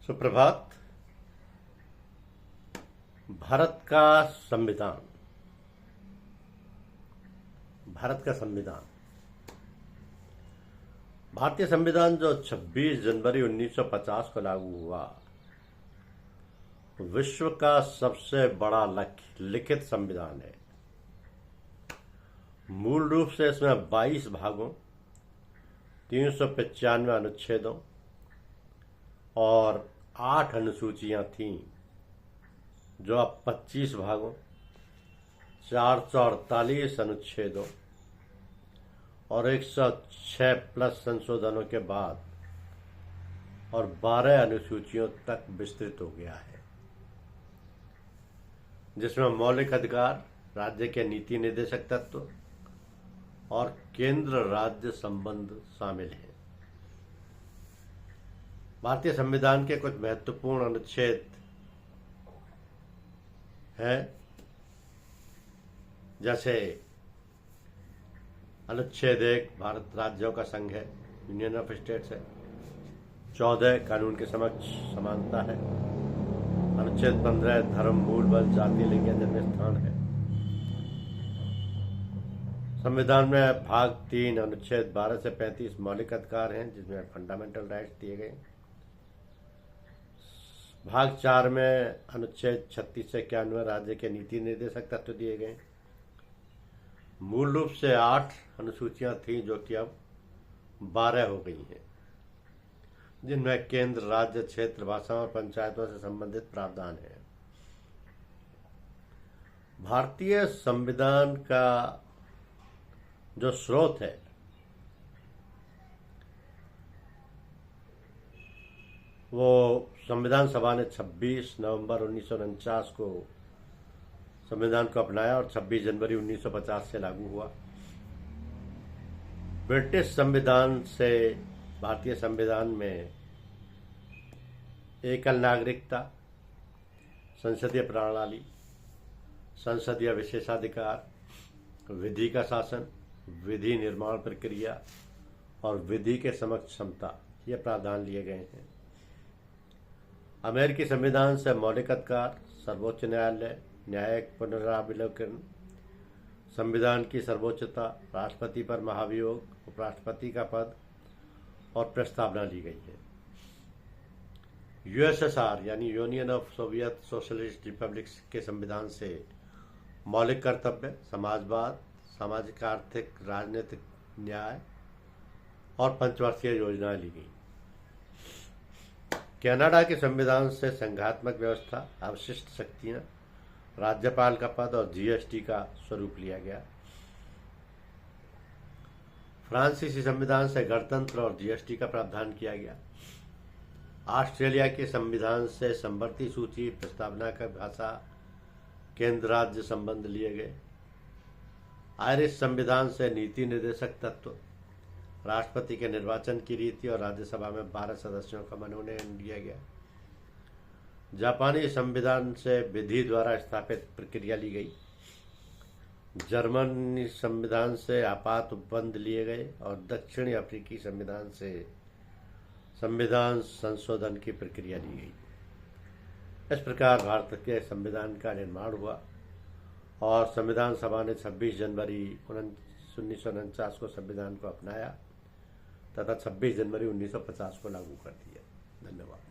सुप्रभात। भारत का संविधान भारतीय संविधान जो 26 जनवरी 1950 को लागू हुआ, विश्व का सबसे बड़ा लिखित संविधान है। मूल रूप से इसमें 22 भागों, 395 अनुच्छेदों और 8 अनुसूचियां थीं, जो अब 25 भागों, 448 अनुच्छेदों और 106 प्लस संशोधनों के बाद और 12 अनुसूचियों तक विस्तृत हो गया है, जिसमें मौलिक अधिकार, राज्य के नीति निर्देशक तत्व और केंद्र राज्य संबंध शामिल हैं। भारतीय संविधान के कुछ महत्वपूर्ण अनुच्छेद हैं, जैसे अनुच्छेद 1 भारत राज्यों का संघ है, यूनियन ऑफ स्टेट्स है। 14 कानून के समक्ष समानता है। अनुच्छेद 15 धर्म, मूल बल, जाति, लिंग या जन्म स्थान है। संविधान में भाग 3 अनुच्छेद 12 से 35 मौलिक अधिकार हैं, जिसमें फंडामेंटल राइट्स दिए गए। भाग 4 में अनुच्छेद 36 से 91 राज्य के नीति निर्देशक तत्व दिए गए। मूल रूप से 8 अनुसूचियां थीं, जो कि अब 12 हो गई हैं, जिनमें केंद्र, राज्य, क्षेत्र, भाषाओं और पंचायतों से संबंधित प्रावधान है। भारतीय संविधान का जो स्रोत है, वो संविधान सभा ने 26 नवंबर 1949 को संविधान को अपनाया और 26 जनवरी 1950 से लागू हुआ। ब्रिटिश संविधान से भारतीय संविधान में एकल नागरिकता, संसदीय प्रणाली, संसदीय विशेषाधिकार, विधि का शासन, विधि निर्माण प्रक्रिया और विधि के समक्ष क्षमता, ये प्रावधान लिए गए हैं। अमेरिकी संविधान से मौलिक अधिकार, सर्वोच्च न्यायालय, न्यायिक पुनरावलोकन, संविधान की सर्वोच्चता, राष्ट्रपति पर महाभियोग, उपराष्ट्रपति का पद और प्रस्तावना ली गई है। यूएसएसआर यानी union of Soviet socialist republics के संविधान से मौलिक कर्तव्य, समाजवाद, सामाजिक, आर्थिक, राजनीतिक न्याय और पंचवर्षीय योजनाएं ली गई। कनाडा के संविधान से संघात्मक व्यवस्था, अवशिष्ट शक्तियां, राज्यपाल का पद और जीएसटी का स्वरूप लिया गया। फ्रांसीसी संविधान से गणतंत्र और जीएसटी का प्रावधान किया गया। ऑस्ट्रेलिया के संविधान से समवर्ती सूची, प्रस्तावना का भाषा, केंद्र राज्य संबंध लिए गए। आयरिश संविधान से नीति निर्देशक तत्व, राष्ट्रपति के निर्वाचन की रीति और राज्यसभा में 12 सदस्यों का मनोनयन दिया गया। जापानी संविधान से विधि द्वारा स्थापित प्रक्रिया ली गई। जर्मनी संविधान से आपात उपबंध लिए गए और दक्षिणी अफ्रीकी संविधान से संविधान संशोधन की प्रक्रिया ली गई। इस प्रकार भारत के संविधान का निर्माण हुआ और संविधान सभा ने 26 जनवरी 1949 को संविधान को अपनाया तथा 26 जनवरी 1950 को लागू कर दिया। धन्यवाद।